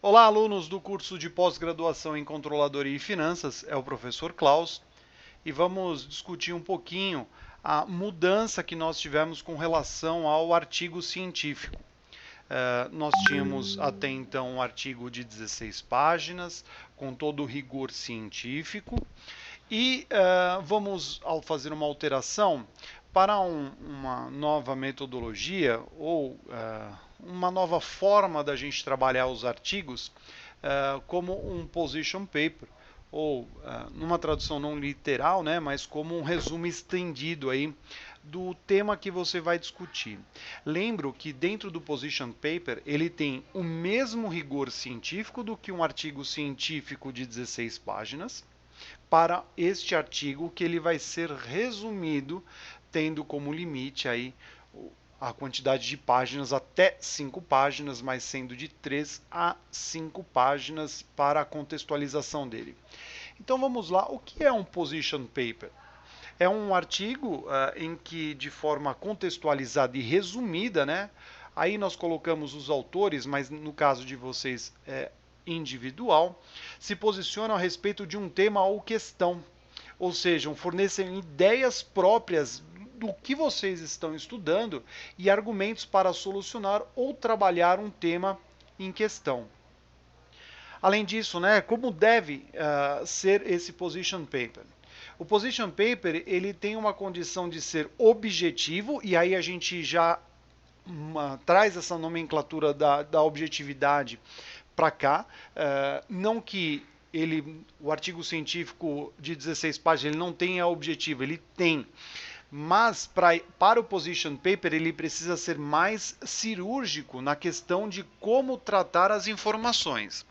Olá, alunos do curso de pós-graduação em Controladoria e Finanças, é o professor Klaus, e vamos discutir um pouquinho a mudança que nós tivemos com relação ao artigo científico. Nós tínhamos até então um artigo de 16 páginas, com todo o rigor científico, e vamos ao fazer uma alteração para uma nova metodologia ou uma nova forma da gente trabalhar os artigos, como um position paper, ou numa tradução não literal, né, mas como um resumo estendido aí do tema que você vai discutir. Lembro que dentro do position paper ele tem o mesmo rigor científico do que um artigo científico de 16 páginas, para este artigo, que ele vai ser resumido, tendo como limite aí a quantidade de páginas até 5 páginas, mas sendo de 3 a 5 páginas para a contextualização dele. Então vamos lá, o que é um position paper? É um artigo em que, de forma contextualizada e resumida, né, aí nós colocamos os autores, mas no caso de vocês é individual, se posicionam a respeito de um tema ou questão, ou seja, fornecem ideias próprias do que vocês estão estudando e argumentos para solucionar ou trabalhar um tema em questão. Além disso, né, como deve ser esse position paper? O position paper ele tem uma condição de ser objetivo, e aí a gente já traz essa nomenclatura da objetividade para cá. Não que o artigo científico de 16 páginas ele não tenha objetivo, ele tem. Mas para o position paper ele precisa ser mais cirúrgico na questão de como tratar as informações.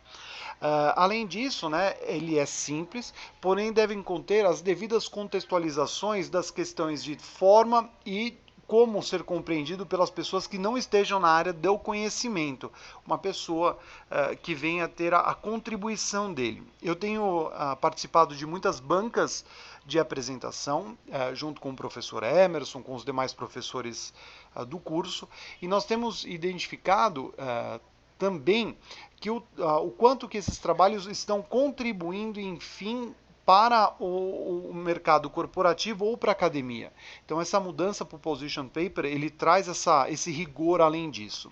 Além disso, né, ele é simples, porém devem conter as devidas contextualizações das questões de forma e como ser compreendido pelas pessoas que não estejam na área do conhecimento, uma pessoa que venha ter a contribuição dele. Eu tenho participado de muitas bancas de apresentação, junto com o professor Emerson, com os demais professores do curso, e nós temos identificado também que o quanto que esses trabalhos estão contribuindo, enfim, para o mercado corporativo ou para a academia. Então essa mudança para o position paper, ele traz esse rigor além disso.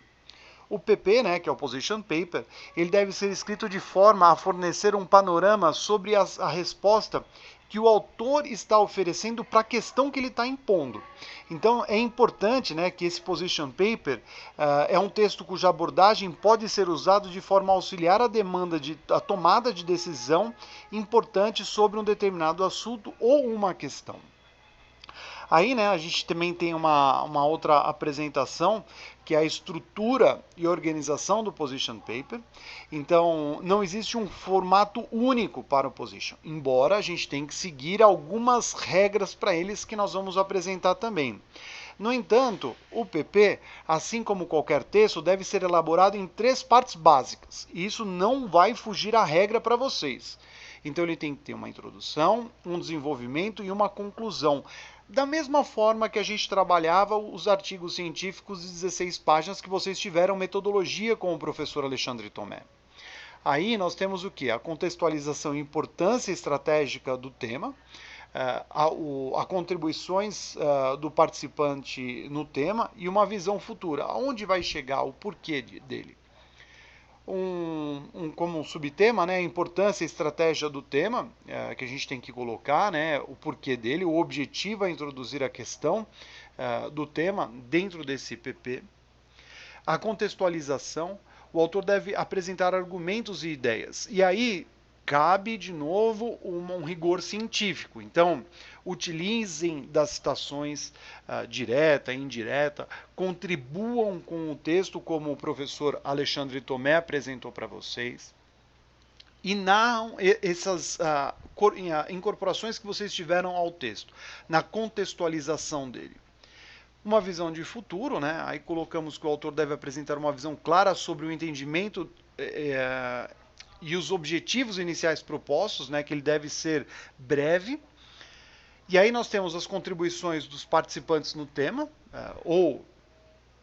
O PP, né, que é o Position Paper, ele deve ser escrito de forma a fornecer um panorama sobre a resposta que o autor está oferecendo para a questão que ele está impondo. Então é importante, né, que esse Position Paper é um texto cuja abordagem pode ser usado de forma a auxiliar a tomada de decisão importante sobre um determinado assunto ou uma questão. Aí, né, a gente também tem uma outra apresentação, que é a estrutura e organização do Position Paper. Então, não existe um formato único para o Position, embora a gente tenha que seguir algumas regras para eles que nós vamos apresentar também. No entanto, o PP, assim como qualquer texto, deve ser elaborado em 3 partes básicas. E isso não vai fugir à regra para vocês. Então ele tem que ter uma introdução, um desenvolvimento e uma conclusão. Da mesma forma que a gente trabalhava os artigos científicos de 16 páginas que vocês tiveram metodologia com o professor Alexandre Tomé. Aí nós temos o que? A contextualização e importância estratégica do tema, a contribuições do participante no tema e uma visão futura. Aonde vai chegar, o porquê dele. Como um subtema, né, a importância e estratégia do tema, que a gente tem que colocar, né, o porquê dele, o objetivo é introduzir a questão do tema dentro desse PP. A contextualização, o autor deve apresentar argumentos e ideias. E aí cabe, de novo, um rigor científico. Então, utilizem das citações direta e indireta, contribuam com o texto, como o professor Alexandre Tomé apresentou para vocês, e narram essas incorporações que vocês tiveram ao texto, na contextualização dele. Uma visão de futuro, né? Aí colocamos que o autor deve apresentar uma visão clara sobre o entendimento e os objetivos iniciais propostos, né? Que ele deve ser breve. E aí nós temos as contribuições dos participantes no tema, ou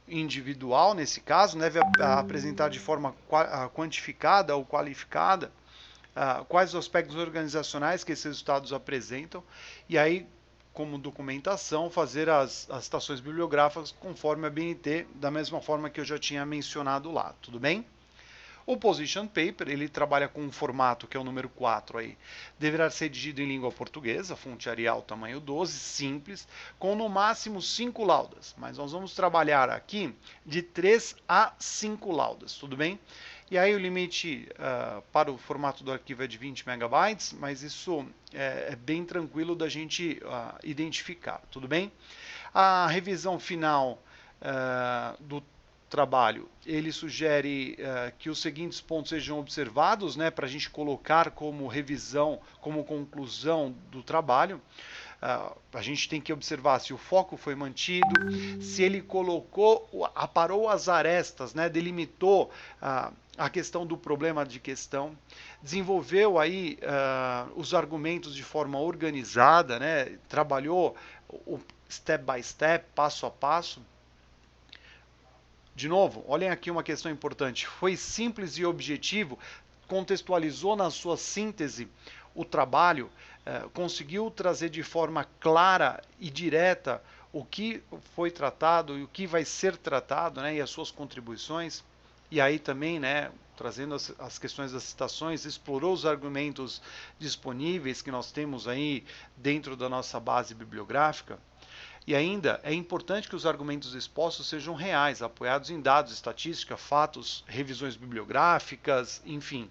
individual, nesse caso, deve apresentar de forma quantificada ou qualificada quais os aspectos organizacionais que esses resultados apresentam, e aí, como documentação, fazer as citações bibliográficas conforme a BNT, da mesma forma que eu já tinha mencionado lá, tudo bem? O Position Paper, ele trabalha com um formato que é o número 4 aí. Deverá ser redigido em língua portuguesa, fonte Arial tamanho 12, simples, com no máximo 5 laudas. Mas nós vamos trabalhar aqui de 3 a 5 laudas, tudo bem? E aí o limite para o formato do arquivo é de 20 megabytes, mas isso é bem tranquilo da gente identificar, tudo bem? A revisão final do trabalho, ele sugere que os seguintes pontos sejam observados, né, para a gente colocar como revisão, como conclusão do trabalho. A gente tem que observar se o foco foi mantido, se ele aparou as arestas, né, delimitou a questão do problema de questão, desenvolveu aí os argumentos de forma organizada, né, trabalhou o step by step, passo a passo. De novo, olhem aqui uma questão importante. Foi simples e objetivo, contextualizou na sua síntese o trabalho, conseguiu trazer de forma clara e direta o que foi tratado e o que vai ser tratado, né, e as suas contribuições. E aí também, né, trazendo as questões das citações, explorou os argumentos disponíveis que nós temos aí dentro da nossa base bibliográfica. E ainda é importante que os argumentos expostos sejam reais, apoiados em dados, estatística, fatos, revisões bibliográficas, enfim.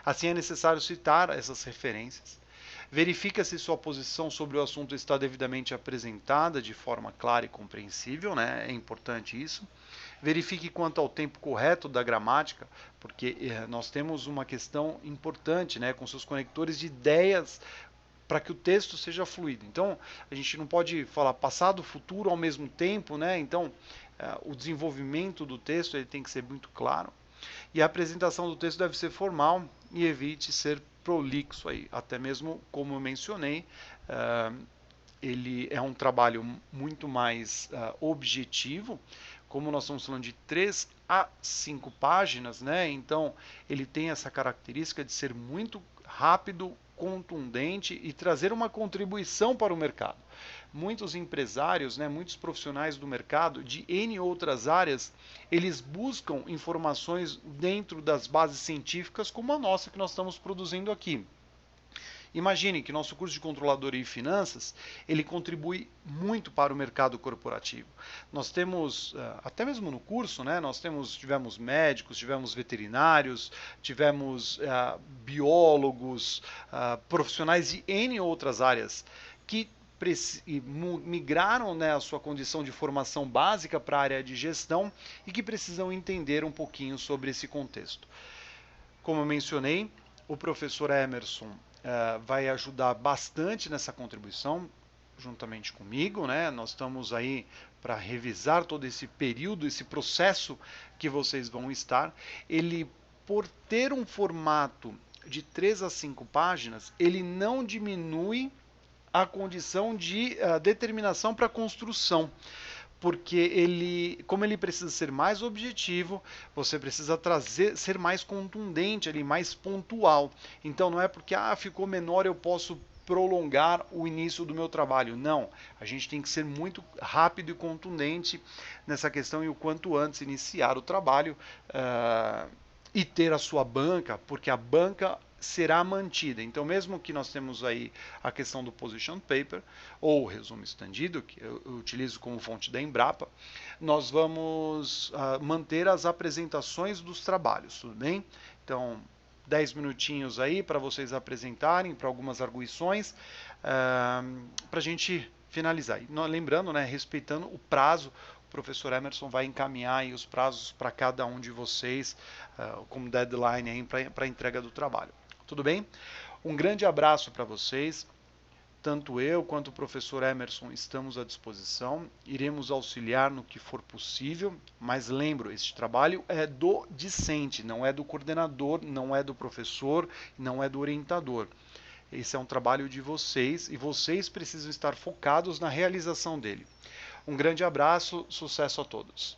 Assim é necessário citar essas referências. Verifica se sua posição sobre o assunto está devidamente apresentada de forma clara e compreensível, né? É importante isso. Verifique quanto ao tempo correto da gramática, porque nós temos uma questão importante, né, com seus conectores de ideias para que o texto seja fluido. Então, a gente não pode falar passado, futuro ao mesmo tempo, né? Então, o desenvolvimento do texto ele tem que ser muito claro. E a apresentação do texto deve ser formal e evite ser prolixo aí. Até mesmo, como eu mencionei, ele é um trabalho muito mais objetivo, como nós estamos falando de 3 a 5 páginas, né? Então, ele tem essa característica de ser muito rápido, contundente e trazer uma contribuição para o mercado. Muitos empresários, né, muitos profissionais do mercado de N outras áreas, eles buscam informações dentro das bases científicas como a nossa que nós estamos produzindo aqui. Imagine que nosso curso de controladoria e finanças, ele contribui muito para o mercado corporativo. Nós temos, até mesmo no curso, né, tivemos médicos, tivemos veterinários, tivemos biólogos, profissionais de N outras áreas que migraram, né, a sua condição de formação básica para a área de gestão e que precisam entender um pouquinho sobre esse contexto. Como eu mencionei, o professor Emerson vai ajudar bastante nessa contribuição, juntamente comigo, né? Nós estamos aí para revisar todo esse período, esse processo que vocês vão estar. Ele, por ter um formato de 3 a 5 páginas, ele não diminui a condição de determinação para construção, porque ele, como ele precisa ser mais objetivo, você precisa ser mais contundente ali, mais pontual. Então não é porque ficou menor eu posso prolongar o início do meu trabalho. Não, a gente tem que ser muito rápido e contundente nessa questão e o quanto antes iniciar o trabalho e ter a sua banca, porque a banca será mantida. Então, mesmo que nós temos aí a questão do position paper, ou resumo estendido, que eu utilizo como fonte da Embrapa, nós vamos manter as apresentações dos trabalhos, tudo bem? Então, 10 minutinhos aí para vocês apresentarem, para algumas arguições, para a gente finalizar. E, lembrando, né, respeitando o prazo, o professor Emerson vai encaminhar aí os prazos para cada um de vocês como deadline para a entrega do trabalho. Tudo bem? Um grande abraço para vocês. Tanto eu quanto o professor Emerson estamos à disposição. Iremos auxiliar no que for possível, mas lembro, este trabalho é do discente, não é do coordenador, não é do professor, não é do orientador. Esse é um trabalho de vocês e vocês precisam estar focados na realização dele. Um grande abraço, sucesso a todos.